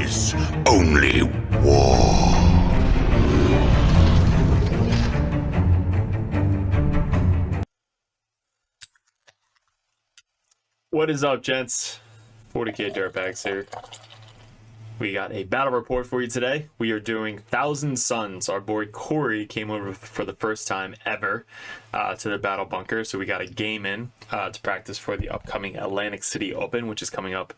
is only war. What is up, gents? 40k Dirtbags here. We got a battle report for you today. We are doing Thousand Suns. Our boy Corey came over for the first time ever to the battle bunker, so we got a game in to practice for the upcoming Atlantic City Open, which is coming up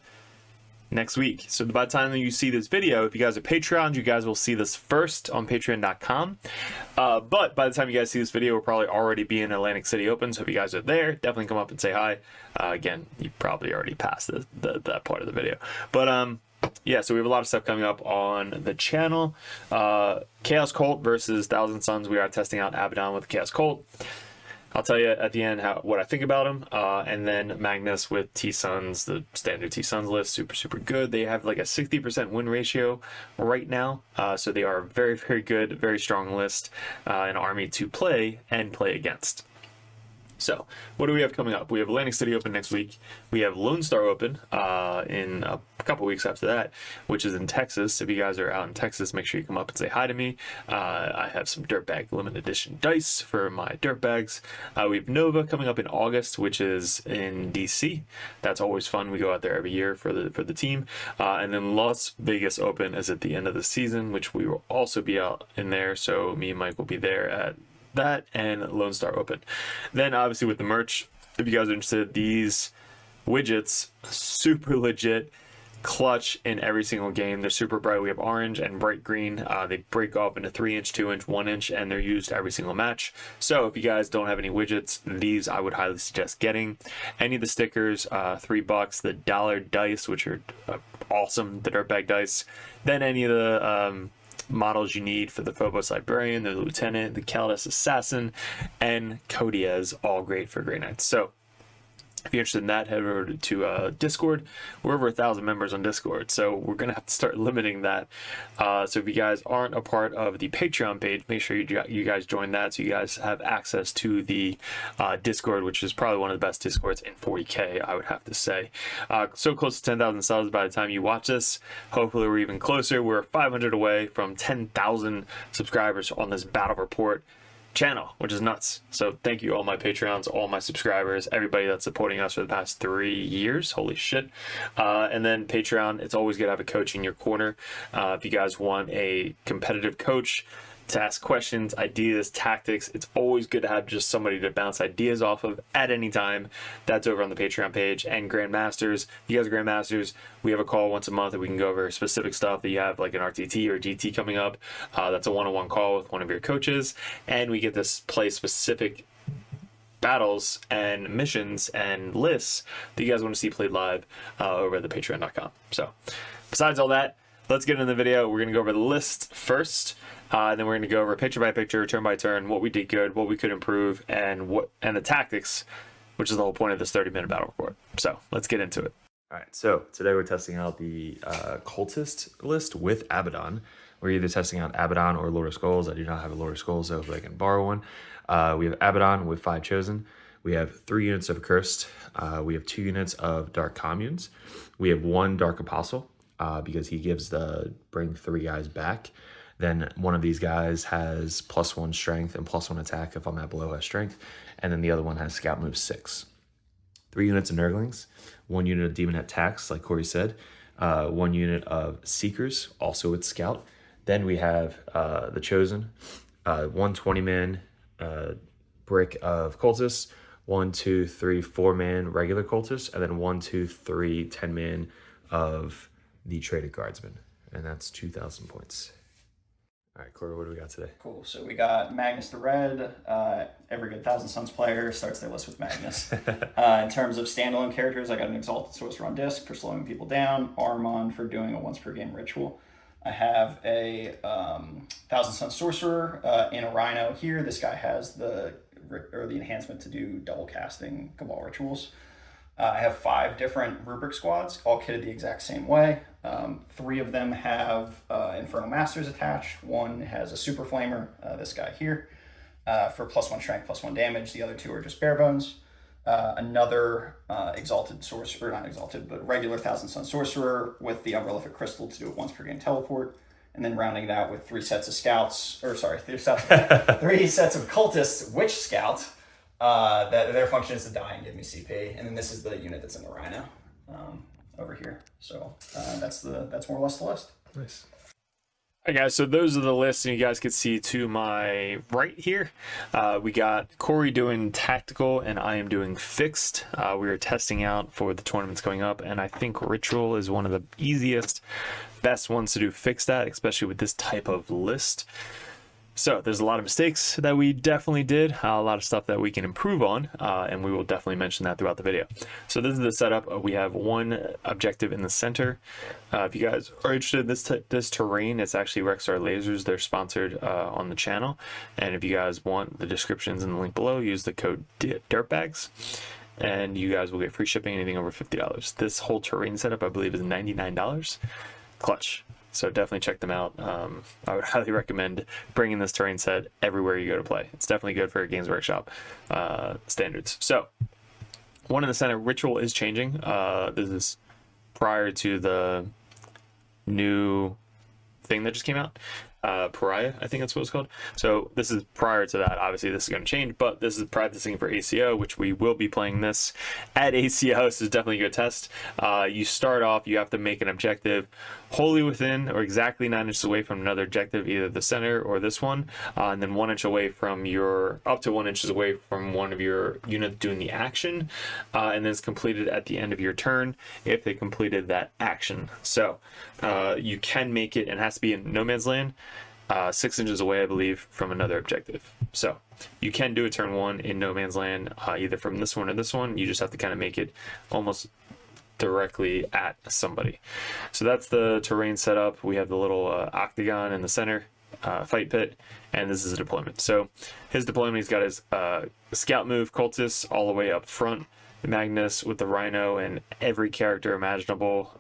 next week. So by the time that you see this video, if you guys are Patreons, you guys will see this first on patreon.com. But by the time you guys see this video, we'll probably already be in Atlantic City Open. So if you guys are there, definitely come up and say hi. Again, you probably already passed that part of the video. But yeah, so we have a lot of stuff coming up on the channel. Chaos Cult versus Thousand Suns. We are testing out Abaddon with Chaos Cult. I'll tell you at the end what I think about him. And then Magnus with T-Suns, the standard T-Suns list, super good. They have like a 60% win ratio right now. So they are a very, very good, very strong list, an army to play and play against. So, what do we have coming up? We have Atlantic City Open next week. We have Lone Star Open in a couple weeks after that, which is in Texas. If you guys are out in Texas, make sure you come up and say hi to me. I have some Dirtbag limited edition dice for my Dirtbags. We have Nova coming up in August, which is in DC. That's always fun. We go out there every year for the team. And then Las Vegas Open is at the end of the season, which we will also be out in there. So me and Mike will be there at that and Lone Star Open. Then obviously with the merch, if you guys are interested, these widgets, super legit, clutch in every single game. They're super bright. We have orange and bright green. They break off into 3-inch, 2-inch, 1-inch, and they're used every single match. So if you guys don't have any widgets, these I would highly suggest getting. Any of the stickers, $3. The dollar dice, which are awesome, the Dirtbag dice. Then any of the models you need for the Phobos Librarian, the Lieutenant, the Kaldis Assassin, and Codiez, all great for Grey Knights. So if you're interested in that, head over to Discord. We're over 1,000 members on Discord, so we're going to have to start limiting that. So if you guys aren't a part of the Patreon page, make sure you guys join that so you guys have access to the Discord, which is probably one of the best Discords in 40k, I would have to say. So close to 10,000 subs by the time you watch this. Hopefully we're even closer. We're 500 away from 10,000 subscribers on this battle report channel, which is nuts. So thank you all my Patreons, all my subscribers, everybody that's supporting us for the past 3 years. Holy shit. And then Patreon, it's always good to have a coach in your corner. If you guys want a competitive coach to ask questions, ideas, tactics, it's always good to have just somebody to bounce ideas off of at any time. That's over on the Patreon page. And Grandmasters, if you guys are Grandmasters, we have a call once a month that we can go over specific stuff that you have, like an RTT or GT coming up. That's a one-on-one call with one of your coaches, and we get to play specific battles and missions and lists that you guys want to see played live over at the patreon.com. So besides all that, let's get into the video. We're going to go over the list first. Then we're going to go over picture by picture, turn by turn, what we did good, what we could improve, and the tactics, which is the whole point of this 30-minute battle report. So let's get into it. All right, so today we're testing out the cultist list with Abaddon. We're either testing out Abaddon or Lord of Skulls. I do not have a Lord of Skulls, so hopefully I can borrow one. We have Abaddon with 5 chosen. We have 3 units of Accursed. We have 2 units of Dark Communes. We have 1 Dark Apostle because he gives bring 3 guys back. Then one of these guys has +1 strength and +1 attack if I'm at below has strength. And then the other one has scout move 6. 3 units of Nurglings, 1 unit of Demonette Tax, like Corey said, 1 unit of Seekers, also with scout. Then we have the Chosen, 1 20-man brick of Cultists, 1, 2, 3, 4-man regular Cultists, and then 1, 2, 3, 10-man of the Traded Guardsman. And that's 2,000 points. All right, Corey, what do we got today? Cool. So we got Magnus the Red. Every good Thousand Suns player starts their list with Magnus. In terms of standalone characters, I got an Exalted Sorcerer on disc for slowing people down, Armon for doing a once per game ritual. I have a Thousand Suns Sorcerer in a Rhino here. This guy has the enhancement to do double casting Cabal rituals. I have 5 different Rubric squads, all kitted the exact same way. 3 of them have Infernal Masters attached. 1 has a Super Flamer, this guy here, for +1 strength, +1 damage. The other 2 are just bare bones. another exalted sorcerer, not exalted, but regular Thousand Sun sorcerer with the Umbrellific Crystal to do it once per game teleport, and then rounding it out with three sets of three sets of cultists, Witch Scout. That their function is to die and give me CP, and then this is the unit that's in the Rhino over here. So that's more or less the list. Nice. All right, guys, so those are the lists, and you guys can see to my right here, we got Corey doing tactical, and I am doing fixed. We are testing out for the tournaments coming up, and I think Ritual is one of the easiest, best ones to do fixed at, especially with this type of list. So there's a lot of mistakes that we definitely did, a lot of stuff that we can improve on, and we will definitely mention that throughout the video. So this is the setup. We have one objective in the center. If you guys are interested in this terrain, it's actually Rexar Lasers. They're sponsored on the channel. And if you guys want, the description's in the link below. Use the code Dirtbags, and you guys will get free shipping anything over $50. This whole terrain setup, I believe, is $99. Clutch. So definitely check them out. I would highly recommend bringing this terrain set everywhere you go to play. It's definitely good for Games Workshop standards. So one in the center, Ritual is changing. This is prior to the new thing that just came out. Pariah, I think that's what it's called. So this is prior to that. Obviously this is going to change, but this is practicing for ACO, which we will be playing this at ACO. This is definitely a good test. You start off, you have to make an objective wholly within or exactly 9 inches away from another objective, either the center or this one, and then 1 inch away from up to 1 inches away from one of your units doing the action, and then it's completed at the end of your turn if they completed that action. So you can make it, and it has to be in no man's land, 6 inches away, I believe, from another objective. So you can do a turn 1 in no man's land, either from this one or this one. You just have to kind of make it almost directly at somebody. So that's the terrain setup. We have the little octagon in the center, fight pit, and this is a deployment. So his deployment, he's got his scout move, cultists all the way up front, Magnus with the Rhino, and every character imaginable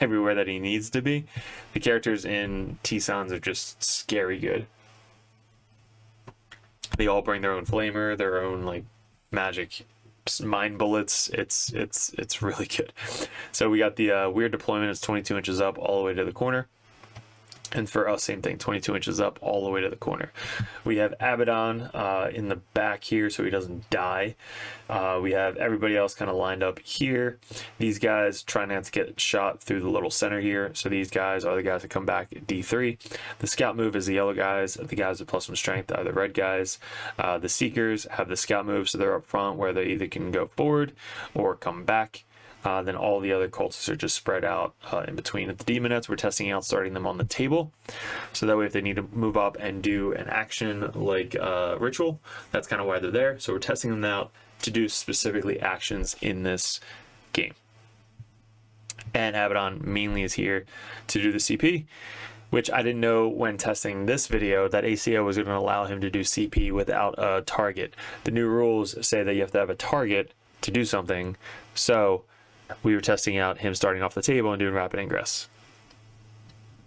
everywhere that he needs to be. The characters in T-Sans are just scary good. They all bring their own flamer, their own like magic mind bullets. It's really good. So we got the weird deployment. It's 22 inches up all the way to the corner. And for us, same thing, 22 inches up all the way to the corner. We have Abaddon in the back here so he doesn't die. We have everybody else kind of lined up here. These guys trying not to get shot through the little center here. So these guys are the guys that come back at D3. The scout move is the yellow guys. The guys with +1 strength are the red guys. The Seekers have the scout move, so they're up front where they either can go forward or come back. Then all the other cultists are just spread out in between. At the Demonettes, we're testing out starting them on the table. So that way if they need to move up and do an action like Ritual, that's kind of why they're there. So we're testing them out to do specifically actions in this game. And Abaddon mainly is here to do the CP, which I didn't know when testing this video that ACO was going to allow him to do CP without a target. The new rules say that you have to have a target to do something. So we were testing out him starting off the table and doing rapid ingress.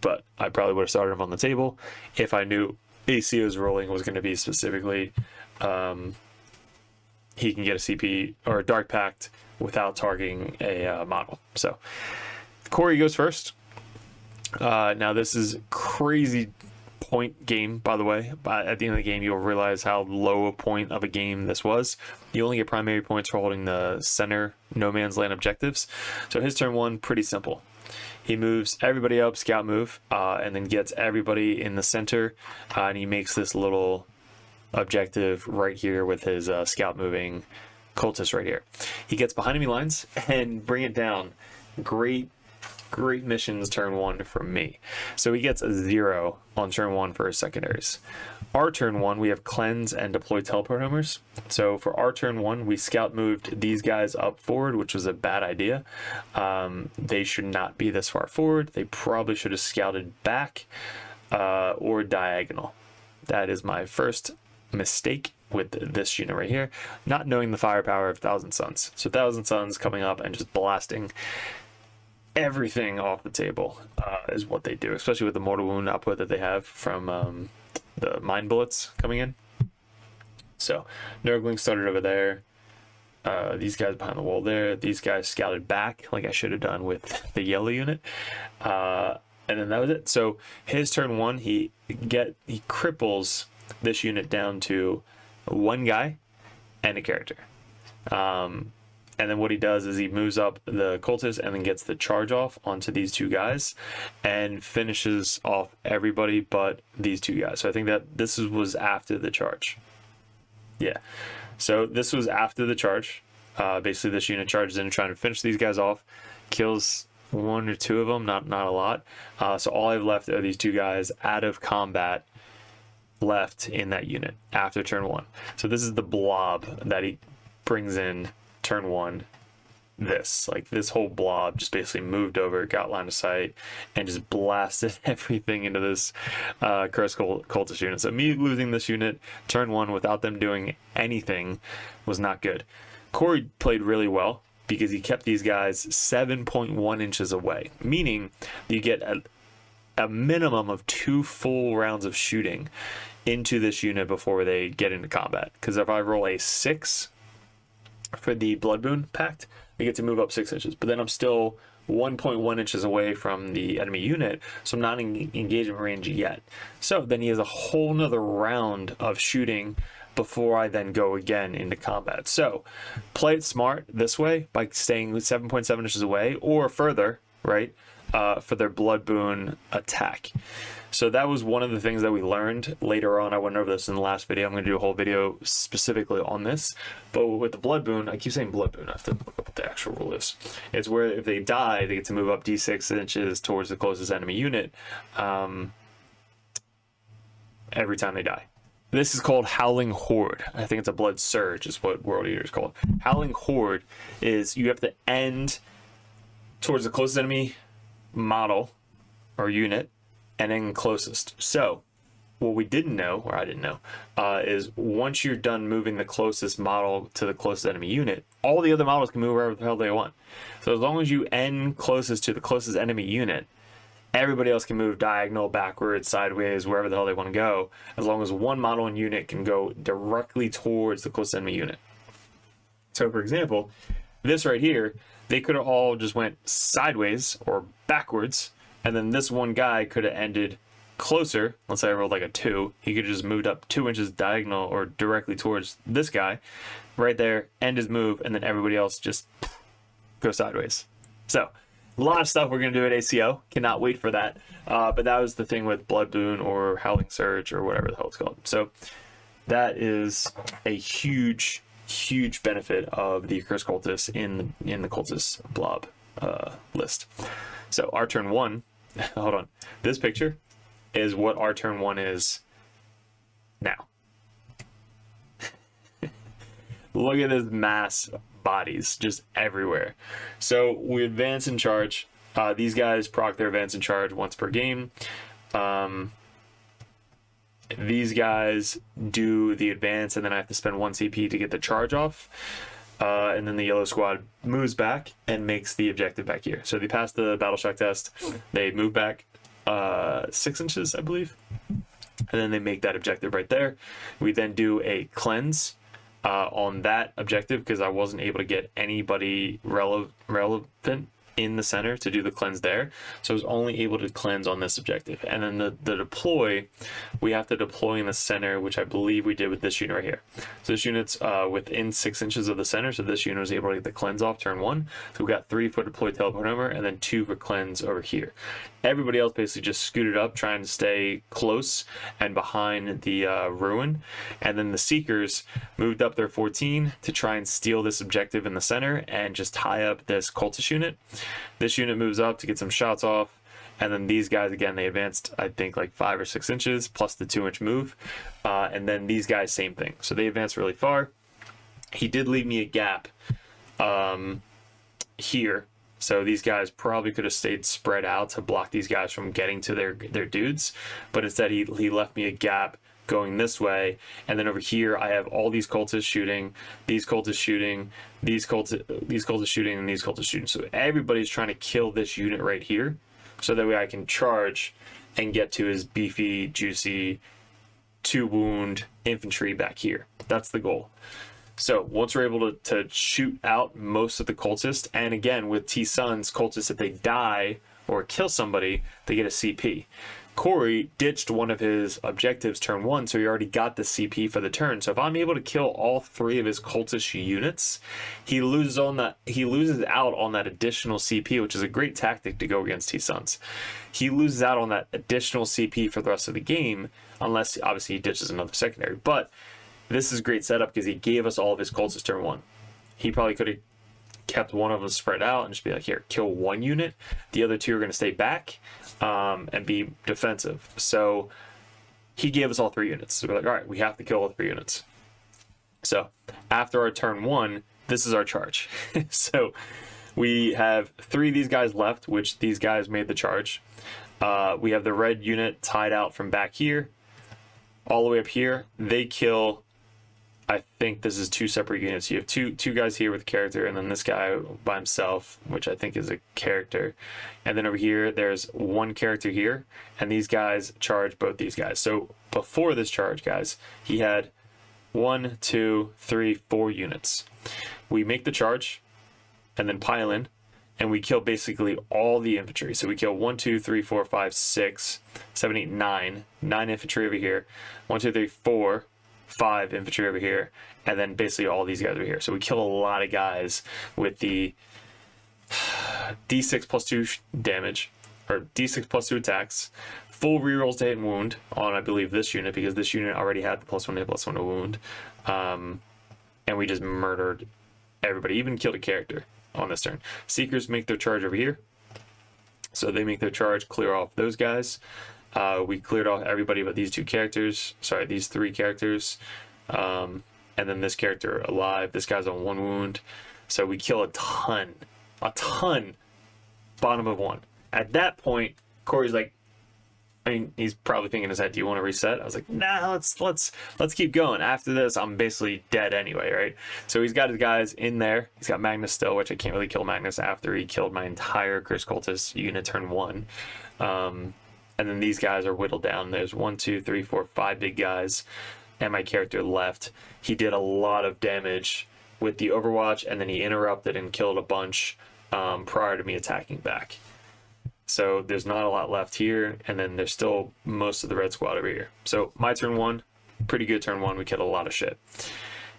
But I probably would have started him on the table if I knew ACO's rolling was going to be specifically he can get a CP or a Dark Pact without targeting a model. So Corey goes first. Now this is crazy point game, by the way. But at the end of the game, you'll realize how low a point of a game this was. You only get primary points for holding the center no man's land objectives. So his turn 1, pretty simple. He moves everybody up, scout move, and then gets everybody in the center, and he makes this little objective right here with his scout moving cultist right here. He gets behind enemy lines and bring it down. Great missions turn 1 from me. So he gets a 0 on turn 1 for his secondaries. Our turn 1, we have cleanse and deploy teleport homers. So for our turn 1, we scout moved these guys up forward, which was a bad idea. They should not be this far forward. They probably should have scouted back or diagonal. That is my first mistake with this unit right here, not knowing the firepower of Thousand Suns. So Thousand Suns coming up and just blasting everything off the table is what they do, especially with the mortal wound output that they have from the mind bullets coming in. So Nurgling started over there. these guys behind the wall there. These guys scouted back like I should have done with the yellow unit. And then that was it. So his turn 1, he cripples this unit down to 1 guy and a character. And then what he does is he moves up the cultist and then gets the charge off onto these 2 guys and finishes off everybody but these 2 guys. So I think that this was after the charge. Yeah. So this was after the charge. Basically, this unit charges in trying to finish these guys off, kills 1 or 2 of them, not a lot. So all I've left are these 2 guys out of combat left in that unit after turn 1. So this is the blob that he brings in turn 1. This whole blob just basically moved over, got line of sight, and just blasted everything into this cursed cultist unit. So me losing this unit turn 1 without them doing anything was not good. Corey played really well because he kept these guys 7.1 inches away, meaning you get a minimum of 2 full rounds of shooting into this unit before they get into combat. Because if I roll a 6 for the Blood Boon Pact, I get to move up 6 inches, but then I'm still 1.1 inches away from the enemy unit, so I'm not in engagement range yet. So then he has a whole nother round of shooting before I then go again into combat. So play it smart this way by staying 7.7 inches away or further, right, for their Blood Boon attack. So that was one of the things that we learned later on. I went over this in the last video. I'm going to do a whole video specifically on this. But with the Blood Boon, I keep saying Blood Boon. I have to look up what the actual rule is. It's where if they die, they get to move up d6 inches towards the closest enemy unit every time they die. This is called Howling Horde. I think it's a Blood Surge is what World Eater is called. Howling Horde is you have to end towards the closest enemy model or unit and then closest. So what we didn't know, or I didn't know, is once you're done moving the closest model to the closest enemy unit, all the other models can move wherever the hell they want. So as long as you end closest to the closest enemy unit, everybody else can move diagonal, backwards, sideways, wherever the hell they want to go, as long as one model and unit can go directly towards the closest enemy unit. So for example, this right here, they could have all just went sideways or backwards, and then this one guy could have ended closer. Let's say I rolled like a 2. He could have just moved up 2 inches diagonal or directly towards this guy right there, end his move, and then everybody else just go sideways. So a lot of stuff we're going to do at ACO. Cannot wait for that. But that was the thing with Blood Boon or Howling Surge or whatever the hell it's called. So that is a huge benefit of the Cursed Cultist in the Cultist Blob list. So our turn 1, hold on. This picture is what our turn 1 is now. Look at this mass bodies just everywhere. So we advance and charge. These guys proc their advance and charge once per game. These guys do the advance, and then I have to spend 1 CP to get the charge off. And then the yellow squad moves back and makes the objective back here. So they pass the battle shock test. They move back 6 inches, I believe. And then they make that objective right there. We then do a cleanse on that objective because I wasn't able to get anybody relevant in the center to do the cleanse there. So I was only able to cleanse on this objective. And then the deploy, we have to deploy in the center, which I believe we did with this unit right here. So this unit's within 6 inches of the center. So this unit was able to get the cleanse off turn 1. So we got 3 for deploy teleport over and then 2 for cleanse over here. Everybody else basically just scooted up, trying to stay close and behind the ruin. And then the Seekers moved up their 14 to try and steal this objective in the center and just tie up this cultist unit. This unit moves up to get some shots off. And then these guys, again, they advanced, I think, like 5 or 6 inches plus the 2-inch move. And then these guys, same thing. So they advanced really far. He did leave me a gap here. So these guys probably could have stayed spread out to block these guys from getting to their dudes. But instead, he left me a gap going this way. And then over here, I have all these cultists shooting, these cultists shooting, these cultists shooting, and these cultists shooting. So everybody's trying to kill this unit right here. So that way I can charge and get to his beefy, juicy, 2-wound infantry back here. That's the goal. So once we're able to shoot out most of the cultists, and again with T Suns cultists, if they die or kill somebody, they get a CP. Corey ditched one of his objectives turn 1, so he already got the CP for the turn. So if I'm able to kill all 3 of his cultist units, he loses out on that additional CP, which is a great tactic to go against T Suns. He loses out on that additional CP for the rest of the game, unless obviously he ditches another secondary. But this is a great setup because he gave us all of his cultists turn 1. He probably could have kept one of them spread out and just be like, here, kill 1 unit. The other 2 are going to stay back and be defensive. So he gave us all 3 units. So we're like, all right, we have to kill all 3 units. So after our turn 1, this is our charge. So we have 3 of these guys left, which these guys made the charge. We have the red unit tied out from back here all the way up here. They kill, I think this is 2 separate units. You have two guys here with character, and then this guy by himself, which I think is a character. And then over here, there's 1 character here, and these guys charge both these guys. So before this charge, guys, he had 1, 2, 3, 4 units. We make the charge, and then pile in, and we kill basically all the infantry. So we kill 1, 2, 3, 4, 5, 6, 7, 8, 9. 9 infantry over here. 1, 2, 3, 4. 5 infantry over here, and then basically all these guys over here. So we kill a lot of guys with the D6 plus 2 damage, or D6 plus 2 attacks, full rerolls to hit and wound on, I believe, this unit, because this unit already had the +1 hit, +1 to wound. And we just murdered everybody, even killed a character on this turn. Seekers make their charge over here. So they make their charge, clear off those guys. We cleared off everybody but these 2 characters. Sorry, these 3 characters. And then this character alive. This guy's on 1 wound. So we kill a ton. Bottom of 1. At that point, Corey's like, I mean, he's probably thinking in his head, do you want to reset? I was like, nah, let's keep going. After this, I'm basically dead anyway, right? So he's got his guys in there. He's got Magnus still, which I can't really kill Magnus after he killed my entire Chris Cultist unit turn 1. And then these guys are whittled down. There's 1, 2, 3, 4, 5 big guys, and my character left. He did a lot of damage with the Overwatch, and then he interrupted and killed a bunch prior to me attacking back. So there's not a lot left here, and then there's still most of the red squad over here. So my turn 1, pretty good turn 1. We killed a lot of shit.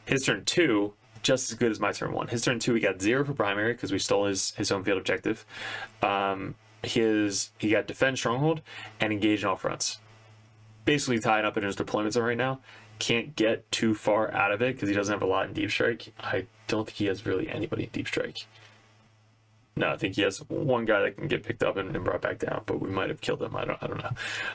His turn 2, just as good as my turn 1. His turn 2, we got 0 for primary because we stole his home field objective. He got defend stronghold and engage in all fronts. Basically tied up in his deployment zone right now. Can't get too far out of it because he doesn't have a lot in deep strike. I don't think he has really anybody in deep strike. No, I think he has 1 guy that can get picked up and brought back down, but we might have killed him. I don't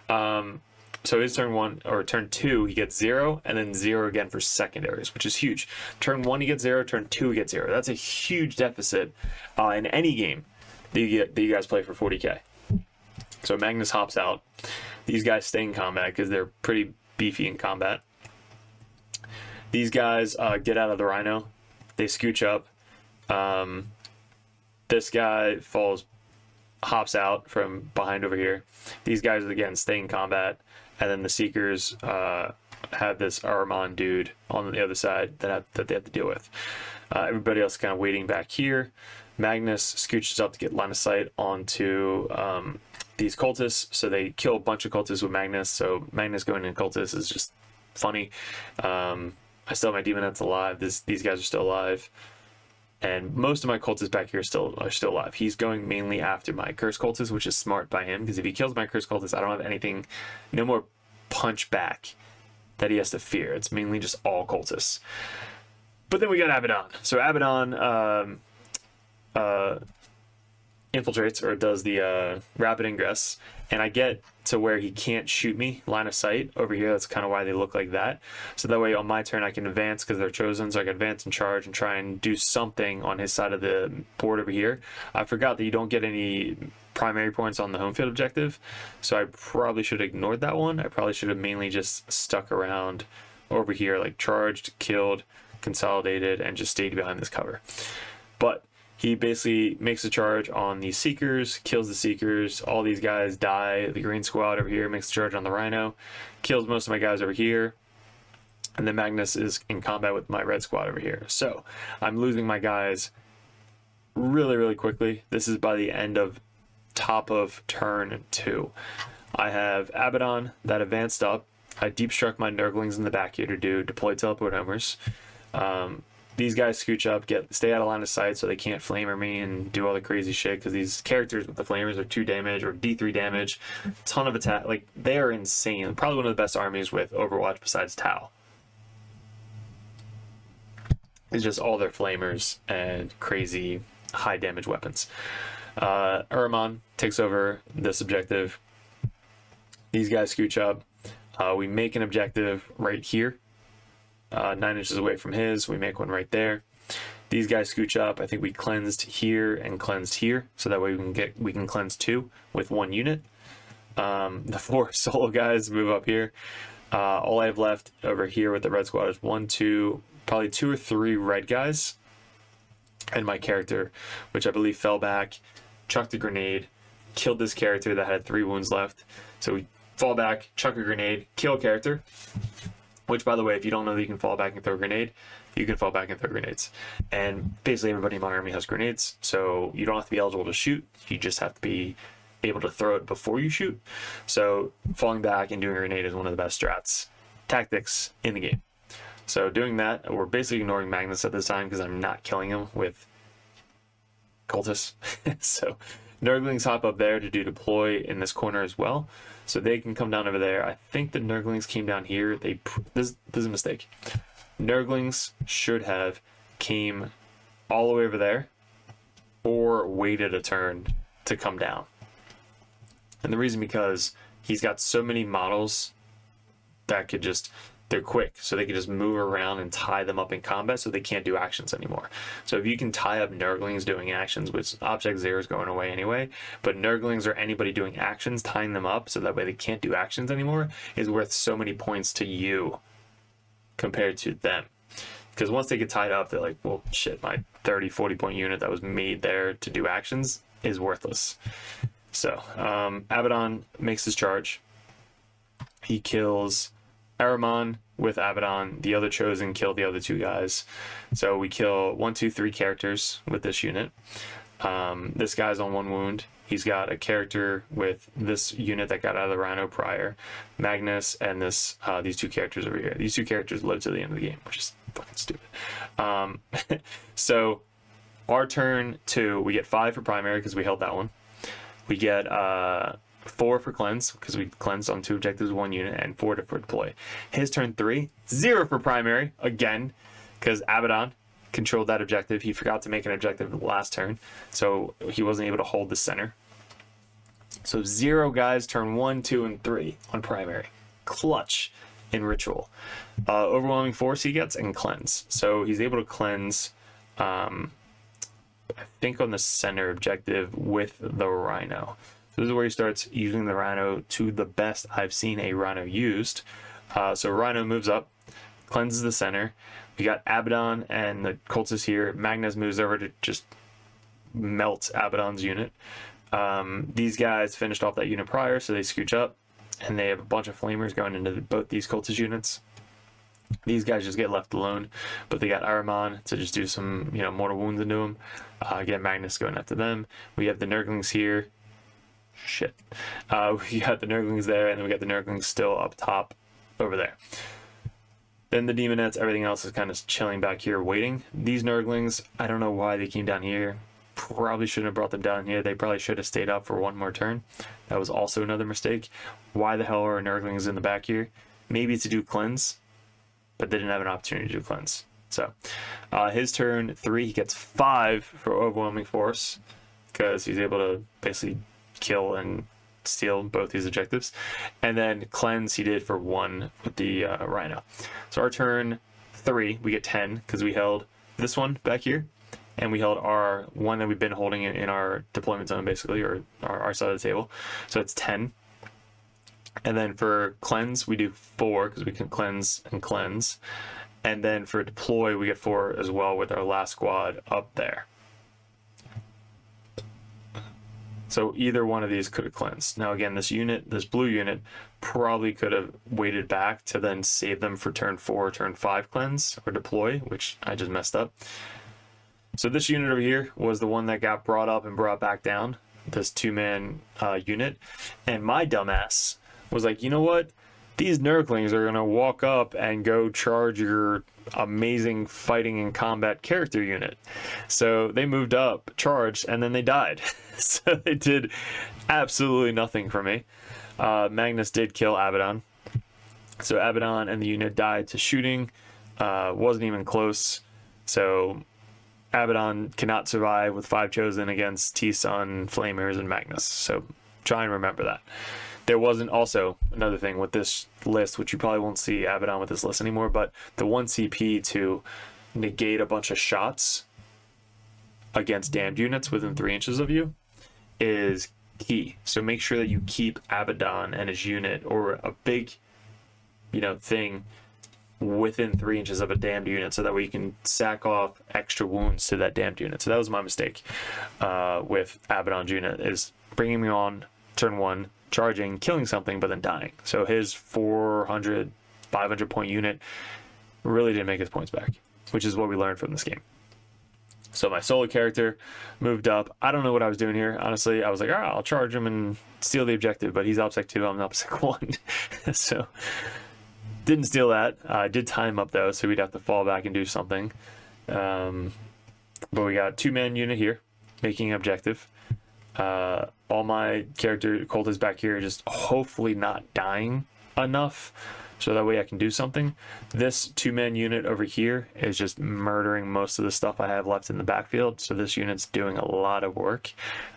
know. So his turn 1 or turn 2, he gets 0, and then 0 again for secondaries, which is huge. Turn 1 he gets 0, turn 2 he gets 0. That's a huge deficit in any game that you guys play for 40k. So Magnus hops out. These guys stay in combat because they're pretty beefy in combat. These guys get out of the Rhino. They scooch up. This guy hops out from behind over here. These guys again stay in combat, and then the Seekers have this Armand dude on the other side that they have to deal with. Everybody else is kind of waiting back here. Magnus scooches up to get line of sight onto these cultists, so they kill a bunch of cultists with Magnus. So Magnus going in cultists is just funny. I still have my Demonettes alive. These guys are still alive, and most of my cultists back here are still alive. He's going mainly after my Curse cultists, which is smart by him, because if he kills my Curse cultists, I don't have anything, no more punch back that he has to fear. It's mainly just all cultists. But then we got Abaddon. So Abaddon infiltrates, or does the rapid ingress, and I get to where he can't shoot me line of sight over here. That's kind of why they look like that. So that way on my turn I can advance because they're chosen, so I can advance and charge and try and do something on his side of the board over here. I forgot that you don't get any primary points on the home field objective, so I probably should have ignored that one. I probably should have mainly just stuck around over here, like charged, killed, consolidated, and just stayed behind this cover. But he basically makes a charge on the Seekers, kills the Seekers, all these guys die. The green squad over here makes a charge on the Rhino, kills most of my guys over here. And then Magnus is in combat with my red squad over here. So I'm losing my guys really, really quickly. This is by the end of top of turn 2. I have Abaddon that advanced up. I deep struck my Nurglings in the back here to do deploy teleport homers. These guys scooch up, stay out of line of sight so they can't flamer me and do all the crazy shit, because these characters with the flamers are 2 damage or D3 damage, ton of attack. Like, they are insane. Probably one of the best armies with Overwatch besides Tau. It's just all their flamers and crazy high damage weapons. Uramon takes over this objective. These guys scooch up. We make an objective right here. 9 inches away from his, we make one right there. These guys scooch up. I think we cleansed here and cleansed here, so that way we can cleanse 2 with 1 unit. The 4 solo guys move up here. All I have left over here with the red squad is 1, 2, probably 2 or 3 red guys, and my character, which I believe fell back, chucked a grenade, killed this character that had 3 wounds left. So we fall back, chuck a grenade, kill a character. Which, by the way, if you don't know that you can fall back and throw a grenade, you can fall back and throw grenades. And basically everybody in my army has grenades, so you don't have to be eligible to shoot. You just have to be able to throw it before you shoot. So falling back and doing a grenade is one of the best tactics in the game. So doing that, we're basically ignoring Magnus at this time because I'm not killing him with cultists. So Nurglings hop up there to do deploy in this corner as well. So they can come down over there. I think the Nurglings came down here. This is a mistake. Nurglings should have came all the way over there or waited a turn to come down. And the reason because he's got so many models that they're quick, so they can just move around and tie them up in combat so they can't do actions anymore. So if you can tie up Nurglings doing actions, which Object Zero is going away anyway, but Nurglings or anybody doing actions, tying them up so that way they can't do actions anymore is worth so many points to you compared to them. Because once they get tied up, they're like, well, shit, my 30, 40 point unit that was made there to do actions is worthless. So Abaddon makes his charge. He kills Aramon with Abaddon. The other Chosen kill the other 2 guys. So we kill 1, 2, 3 characters with this unit. This guy's on 1 wound. He's got a character with this unit that got out of the Rhino prior, Magnus, and these 2 characters over here. These 2 characters live to the end of the game, which is fucking stupid. So our turn 2, we get 5 for primary because we held that one. We get 4 for cleanse because we cleansed on 2 objectives, 1 unit, and 4 for deploy. His turn 3, 0 for primary again because Abaddon controlled that objective. He forgot to make an objective the last turn, so he wasn't able to hold the center. So 0 guys turn 1, 2, and 3 on primary. Clutch in ritual. Overwhelming force he gets and cleanse. So he's able to cleanse I think on the center objective with the Rhino. So this is where he starts using the Rhino to the best I've seen a Rhino used. So Rhino moves up, cleanses the center. We got Abaddon and the cultists here. Magnus moves over to just melt Abaddon's unit. These guys finished off that unit prior, so they scooch up, and they have a bunch of flamers going into both these cultist units. These guys just get left alone, but they got Aramon to just do some, mortal wounds into them. Get Magnus going after them. We have the Nurglings here. Shit. We got the Nurglings there, and then we got the Nurglings still up top over there. Then the Demonettes, everything else is kind of chilling back here waiting. These Nurglings, I don't know why they came down here. Probably shouldn't have brought them down here. They probably should have stayed up for 1 more turn. That was also another mistake. Why the hell are Nurglings in the back here? Maybe to do cleanse, but they didn't have an opportunity to do cleanse. So his turn 3, he gets 5 for overwhelming force because he's able to basically kill and steal both these objectives. And then cleanse he did for 1 with the Rhino. So our turn 3, we get 10 because we held this one back here, and we held our one that we've been holding in our deployment zone, basically, or our side of the table. So it's 10. And then for cleanse, we do 4 because we can cleanse and cleanse. And then for deploy, we get 4 as well with our last squad up there. So either one of these could have cleansed. Now again, this blue unit, probably could have waited back to then save them for turn 4 or turn 5 cleanse or deploy, which I just messed up. So this unit over here was the one that got brought up and brought back down, this 2-man unit. And my dumbass was like, you know what? These Nurglings are going to walk up and go charge your amazing fighting and combat character unit. So they moved up, charged, and then they died. So they did absolutely nothing for me. Magnus did kill Abaddon. So Abaddon and the unit died to shooting. Wasn't even close. So Abaddon cannot survive with 5 chosen against T-Sun, Flamers, and Magnus. So try and remember that. There wasn't also another thing with this list, which you probably won't see Abaddon with this list anymore, but the 1 CP to negate a bunch of shots against damned units within 3 inches of you is key. So make sure that you keep Abaddon and his unit, or a big, thing within 3 inches of a damned unit, so that way you can sack off extra wounds to that damned unit. So that was my mistake with Abaddon's unit, is bringing me on turn 1, charging, killing something, but then dying. So his 400, 500 point unit really didn't make his points back, which is what we learned from this game. So my solo character moved up. I don't know what I was doing here. Honestly, I was like, all right, I'll charge him and steal the objective, but he's OPSEC 2, I'm OPSEC 1. So didn't steal that. I did tie him up though, so we'd have to fall back and do something. But we got 2-man unit here, making objective. All my character cultists back here just hopefully not dying enough, so that way I can do something. This 2-man unit over here is just murdering most of the stuff I have left in the backfield, so this unit's doing a lot of work.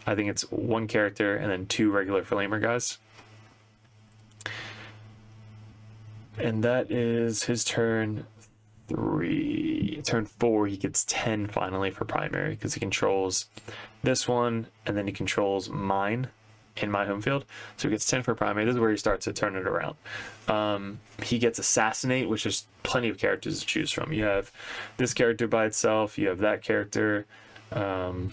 I think it's 1 character and then 2 regular flamer guys. And that is his turn 3. Turn 4, he gets 10 finally for primary, because he controls this one, and then he controls mine in my home field. So he gets 10 for primary. This is where he starts to turn it around. He gets assassinate, which is plenty of characters to choose from. You have this character by itself, you have that character, and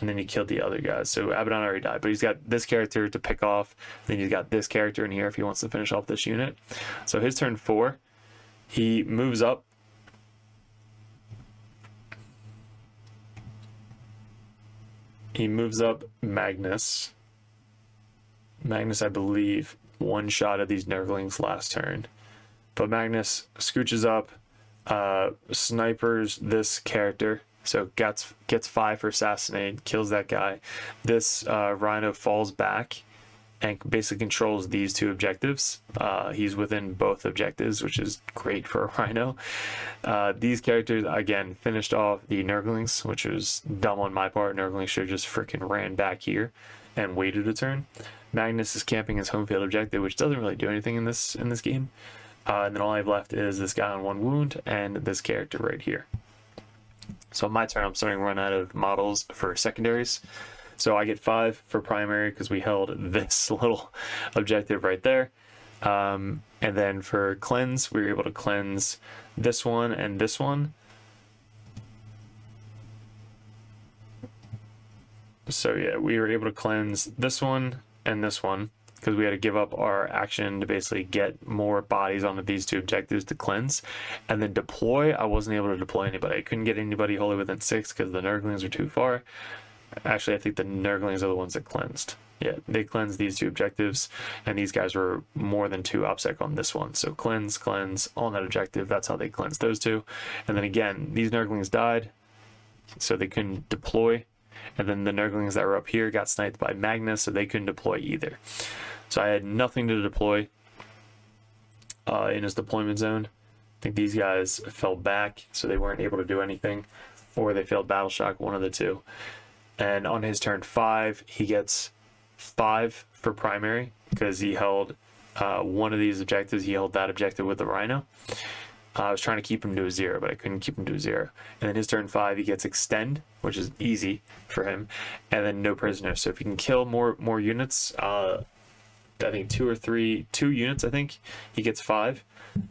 then he killed the other guys. So Abaddon already died, but he's got this character to pick off. Then he's got this character in here if he wants to finish off this unit. So his turn 4, he moves up. He moves up Magnus. Magnus, I believe, 1 shot at these Nurglings last turn. But Magnus scooches up, snipers this character. So gets 5 for assassinate, kills that guy. This Rhino falls back and basically controls these 2 objectives. He's within both objectives, which is great for a Rhino. These characters, again, finished off the Nurglings, which was dumb on my part. Nurglings should have just freaking ran back here and waited a turn. Magnus is camping his home field objective, which doesn't really do anything in this game. And then all I have left is this guy on 1 wound and this character right here. So on my turn, I'm starting to run out of models for secondaries. So I get 5 for primary because we held this little objective right there. And then for cleanse, we were able to cleanse this one and this one. So yeah, we were able to cleanse this one and this one, because we had to give up our action to basically get more bodies onto these 2 objectives to cleanse. And then deploy, I wasn't able to deploy anybody. I couldn't get anybody wholly within 6 because the Nurglings were too far. Actually, I think the Nurglings are the ones that cleansed. Yeah, they cleansed these 2 objectives, and these guys were more than 2 OPSEC on this one. So cleanse on that objective. That's how they cleansed those 2. And then again, these Nurglings died, so they couldn't deploy. And then the Nurglings that were up here got sniped by Magnus, so they couldn't deploy either. So I had nothing to deploy in his deployment zone. I think these guys fell back, so they weren't able to do anything, or they failed battle shock, one of the 2. And on his turn 5, he gets 5 for primary because he held one of these objectives. He held that objective with the Rhino. I was trying to keep him to a 0, but I couldn't keep him to a 0. And then his turn 5, he gets extend, which is easy for him, and then no prisoners. So if you can kill more units, I think 2 units, I think he gets 5,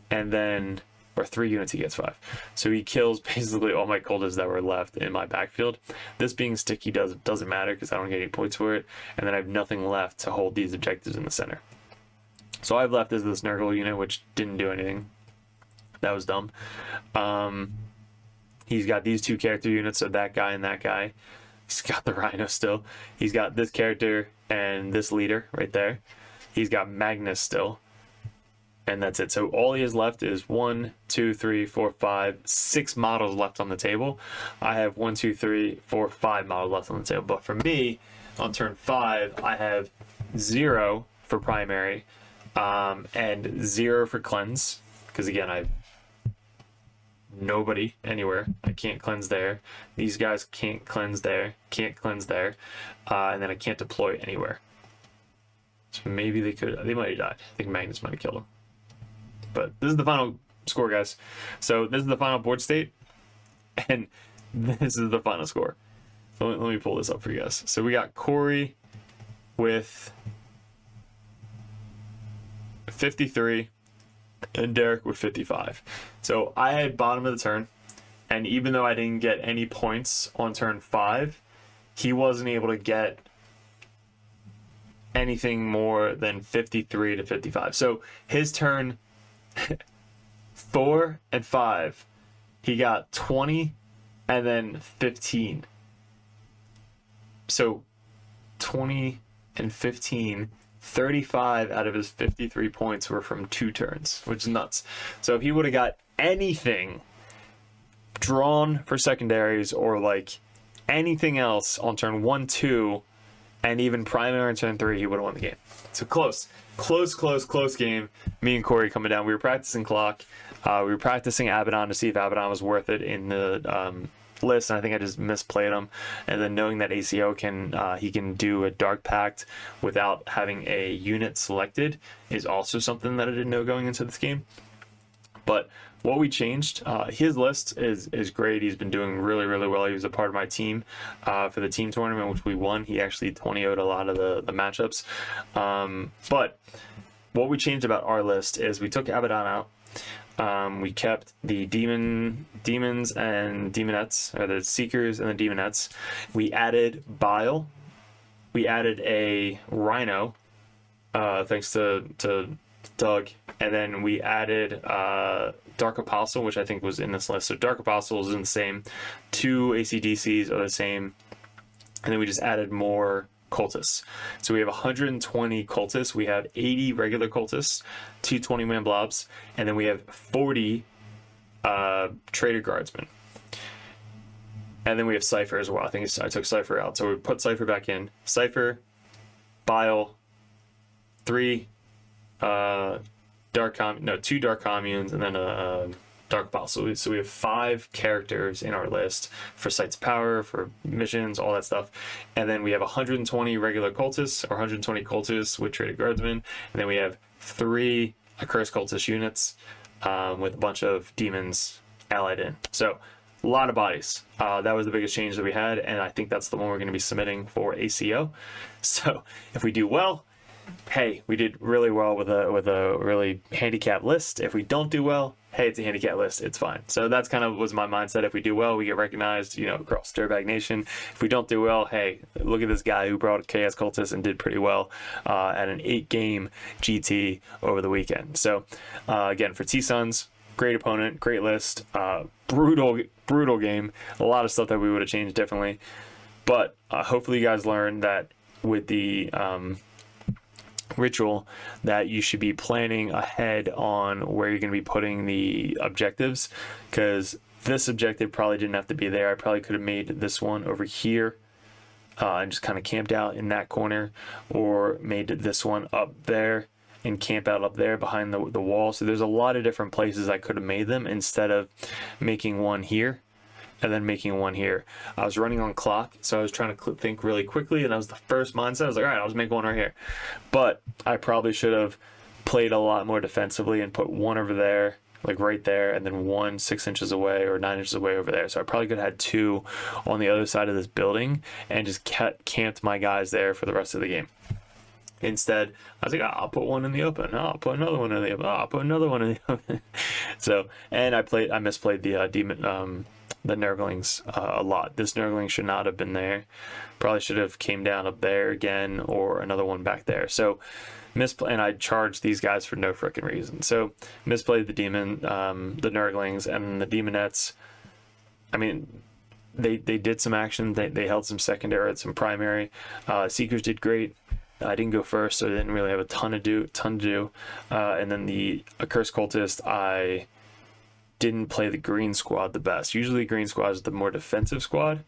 and then or 3 units, he gets 5. So he kills basically all my cultists that were left in my backfield. This being sticky doesn't matter because I don't get any points for it, and then I have nothing left to hold these objectives in the center. So I've left as this Nurgle unit, which didn't do anything. That was dumb. He's got these 2 character units, so that guy and that guy. He's got the Rhino still. He's got this character and this leader right there. He's got Magnus still. And that's it. So all he has left is 1, 2, 3, 4, 5, 6 models left on the table. I have 1, 2, 3, 4, 5 models left on the table. But for me, on turn 5, I have 0 for primary and 0 for cleanse. Because again, I have nobody anywhere. I can't cleanse there. These guys can't cleanse there. Can't cleanse there. And then I can't deploy anywhere. So maybe they might have died. I think Magnus might have killed him. But this is the final score, guys. So this is the final board state, and this is the final score. So let me pull this up for you guys. So we got Corey with 53 and Derek with 55. So I had bottom of the turn, and even though I didn't get any points on turn 5, he wasn't able to get anything more than 53 to 55. So his turn 4 and 5, he got 20 and then 15. So 20 and 15, 35 out of his 53 points were from 2 turns, which is nuts. So if he would have got anything drawn for secondaries or like anything else on turn 1, 2, and even primary on turn 3, he would have won the game. So close game. Me and Corey coming down. We were practicing clock. We were practicing Abaddon to see if Abaddon was worth it in the list, and I think I just misplayed him. And then knowing that ACO can do a Dark Pact without having a unit selected is also something that I didn't know going into this game. But what we changed, his list is great. He's been doing really well. He was a part of my team for the team tournament, which we won. He actually 20-0'd a lot of the matchups. But what we changed about our list is we took Abaddon out. We kept the demons and demonettes, or the seekers and the demonettes. We added Bile. We added a Rhino, thanks to Doug, and then we added Dark Apostle, which I think was in this list. So Dark Apostle is in the same. 2 ACDCs are the same, and then we just added more cultists. So we have 120 cultists. We have 80 regular cultists, 2 20-man blobs, and then we have 40 Trader Guardsmen. And then we have Cypher as well. I think I took Cypher out. So we put Cypher back in. Cypher, Bile, 3 2 Dark Communes, and then a Dark Apostle. So we have 5 characters in our list for Sites of Power, for missions, all that stuff. And then we have 120 regular cultists, or 120 cultists with Traded Guardsmen. And then we have 3 Accursed Cultist units with a bunch of demons allied in. So a lot of bodies. That was the biggest change that we had, and I think that's the one we're going to be submitting for ACO. So if we do well, hey, we did really well with a really handicapped list. If we don't do well, hey, it's a handicap list. It's fine. So that's kind of was my mindset. If we do well, we get recognized, across Dirtbag Nation. If we don't do well, hey, look at this guy who brought Chaos Cultist and did pretty well at an 8-game GT over the weekend. So again, for T-Suns, great opponent, great list, brutal game. A lot of stuff that we would have changed differently. But hopefully you guys learned that with the ritual that you should be planning ahead on where you're going to be putting the objectives, because this objective probably didn't have to be there. I probably could have made this one over here and just kind of camped out in that corner, or made this one up there and camp out up there behind the wall. So there's a lot of different places I could have made them instead of making one here and then making one here. I was running on clock, so I was trying to think really quickly, and that was the first mindset. I was like, all right, I'll just make one right here. But I probably should have played a lot more defensively and put one over there, like right there, and then one 6 inches away or 9 inches away over there. So I probably could have had 2 on the other side of this building and just camped my guys there for the rest of the game. Instead, I was like, I'll put one in the open. Oh, I'll put another one in the open. Oh, I'll put another one in the open. So, and I misplayed the demon, the Nurglings a lot. This Nurgling should not have been there. Probably should have came down up there again, or another one back there. So, and I charged these guys for no frickin' reason. So, misplayed the demon, the Nurglings, and the demonettes. I mean, they did some action. They held some secondary and some primary. Seekers did great. I didn't go first, so I didn't really have a ton to do. And then the Accursed Cultist, I didn't play the green squad the best. Usually the green squad is the more defensive squad,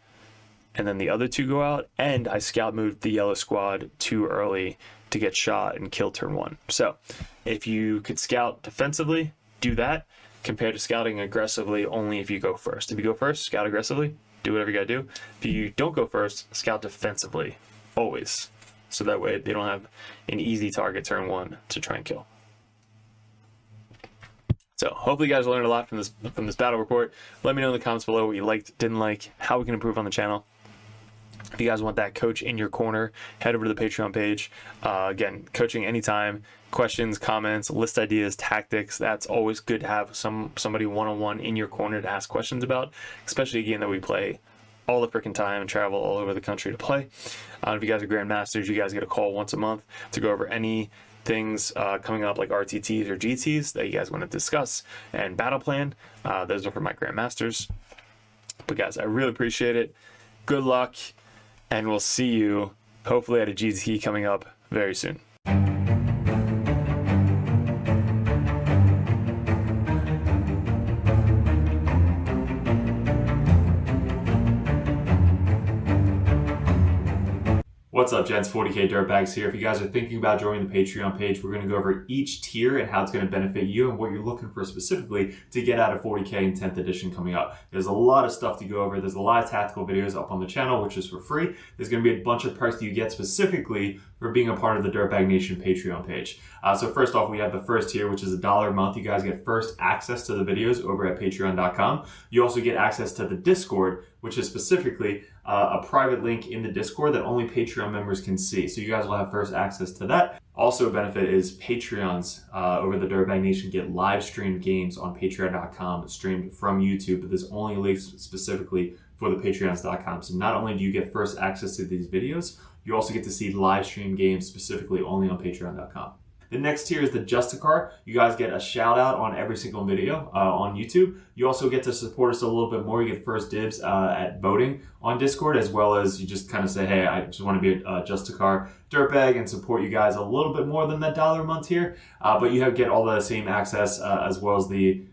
and then the other two go out, and I scout moved the yellow squad too early to get shot and kill turn 1. So if you could scout defensively, do that, compared to scouting aggressively only if you go first. If you go first, scout aggressively, do whatever you gotta do. If you don't go first, scout defensively, always. So that way they don't have an easy target turn 1 to try and kill. So hopefully you guys learned a lot from this battle report. Let me know in the comments below what you liked, didn't like, how we can improve on the channel. If you guys want that coach in your corner, head over to the Patreon page. Again, coaching anytime, questions, comments, list ideas, tactics. That's always good to have somebody one-on-one in your corner to ask questions about, especially a game that we play all the freaking time and travel all over the country to play. If you guys are Grandmasters, you guys get a call once a month to go over any things coming up like RTTs or GTs that you guys want to discuss and battle plan. Those are for my Grandmasters. But guys, I really appreciate it. Good luck, and we'll see you hopefully at a GT coming up very soon. What's up, gents? 40k Dirtbags here. If you guys are thinking about joining the Patreon page, we're going to go over each tier and how it's going to benefit you and what you're looking for specifically to get out of 40k in 10th edition coming up. There's a lot of stuff to go over. There's a lot of tactical videos up on the channel, which is for free. There's going to be a bunch of perks that you get specifically for being a part of the Dirtbag Nation Patreon page. So first off, we have the first tier, which is $1 a month. You guys get first access to the videos over at patreon.com. You also get access to the Discord, which is specifically a private link in the Discord that only Patreon members can see. So you guys will have first access to that. Also a benefit is Patreons over the Dirtbag Nation get live streamed games on patreon.com streamed from YouTube, but there's only links specifically for the patreons.com. So not only do you get first access to these videos, you also get to see live stream games specifically only on patreon.com. The next tier is the Justicar. You guys get a shout out on every single video on YouTube. You also get to support us a little bit more. You get first dibs at voting on Discord, as well as you just kind of say, hey, I just want to be a Justicar Dirtbag and support you guys a little bit more than that $1 a month tier. But you get all the same access as well as the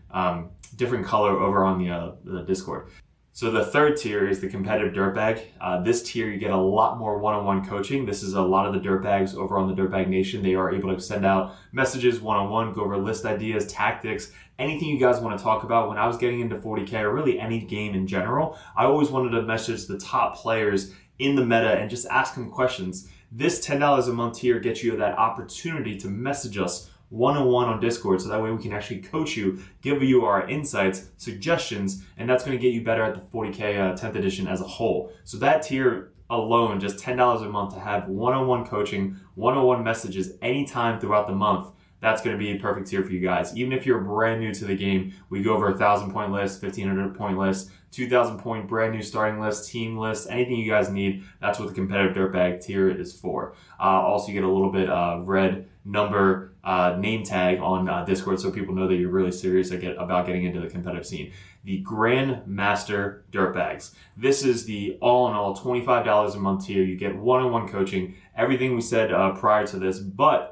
different color over on the Discord. So the third tier is the competitive Dirtbag. This tier, you get a lot more one-on-one coaching. This is a lot of the Dirtbags over on the Dirtbag Nation. They are able to send out messages one-on-one, go over list ideas, tactics, anything you guys want to talk about. When I was getting into 40k, or really any game in general, I always wanted to message the top players in the meta and just ask them questions. This $10 a month tier gets you that opportunity to message us one-on-one on Discord, so that way we can actually coach you, give you our insights, suggestions, and that's going to get you better at the 40k 10th edition as a whole. So that tier alone, just $10 a month to have one-on-one coaching, one-on-one messages anytime throughout the month, that's going to be a perfect tier for you guys. Even if you're brand new to the game, we go over 1,000 point list, 1,500 point list, 2,000 point brand new starting list, team list, anything you guys need. That's what the competitive Dirtbag tier is for. Also, you get a little bit red number name tag on Discord, so people know that you're really serious about getting into the competitive scene. The Grandmaster Dirtbags. This is the all-in-all $25 a month tier. You get one-on-one coaching, everything we said prior to this, but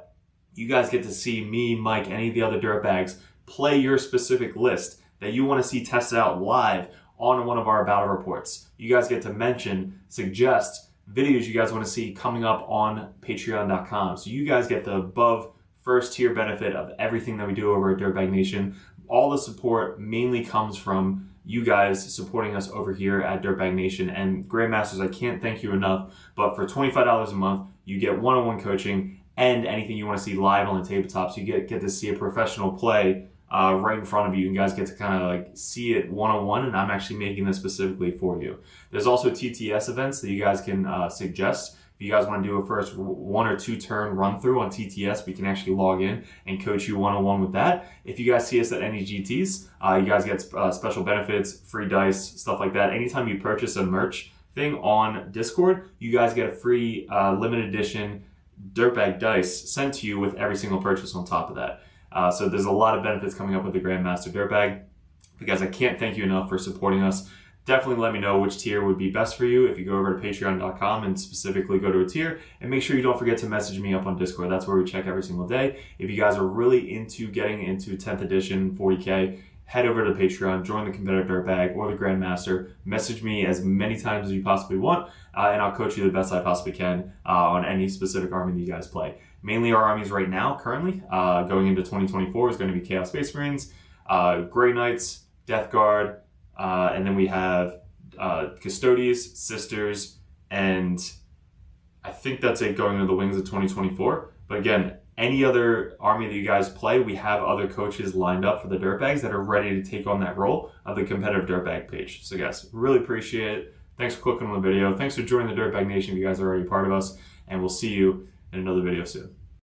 you guys get to see me, Mike, any of the other Dirtbags play your specific list that you want to see tested out live on one of our battle reports. You guys get to mention, suggest videos you guys want to see coming up on patreon.com. So you guys get the above first tier benefit of everything that we do over at Dirtbag Nation. All the support mainly comes from you guys supporting us over here at Dirtbag Nation. And Grandmasters, I can't thank you enough, but for $25 a month, you get one-on-one coaching and anything you want to see live on the tabletop. So you get to see a professional play right in front of you. You guys get to kind of like see it one-on-one, and I'm actually making this specifically for you. There's also TTS events that you guys can suggest. If you guys want to do a first 1 or 2 turn run through on TTS, we can actually log in and coach you one-on-one with that. If you guys see us at any GTs, you guys get special benefits, free dice, stuff like that. Anytime you purchase a merch thing on Discord, you guys get a free limited edition Dirtbag dice sent to you with every single purchase on top of that. So there's a lot of benefits coming up with the Grandmaster Dirtbag. You guys, I can't thank you enough for supporting us. Definitely let me know which tier would be best for you if you go over to patreon.com and specifically go to a tier. And make sure you don't forget to message me up on Discord. That's where we check every single day. If you guys are really into getting into 10th edition 40k, head over to Patreon, join the competitive Dirtbag or the Grandmaster. Message me as many times as you possibly want, and I'll coach you the best I possibly can on any specific army that you guys play. Mainly our armies right now, currently, going into 2024, is going to be Chaos Space Marines, Grey Knights, Death Guard, and then we have Custodes, Sisters, and I think that's it going into the wings of 2024. But again, any other army that you guys play, we have other coaches lined up for the Dirtbags that are ready to take on that role of the competitive Dirtbag page. So guys, really appreciate it. Thanks for clicking on the video. Thanks for joining the Dirtbag Nation if you guys are already part of us. And we'll see you in another video soon.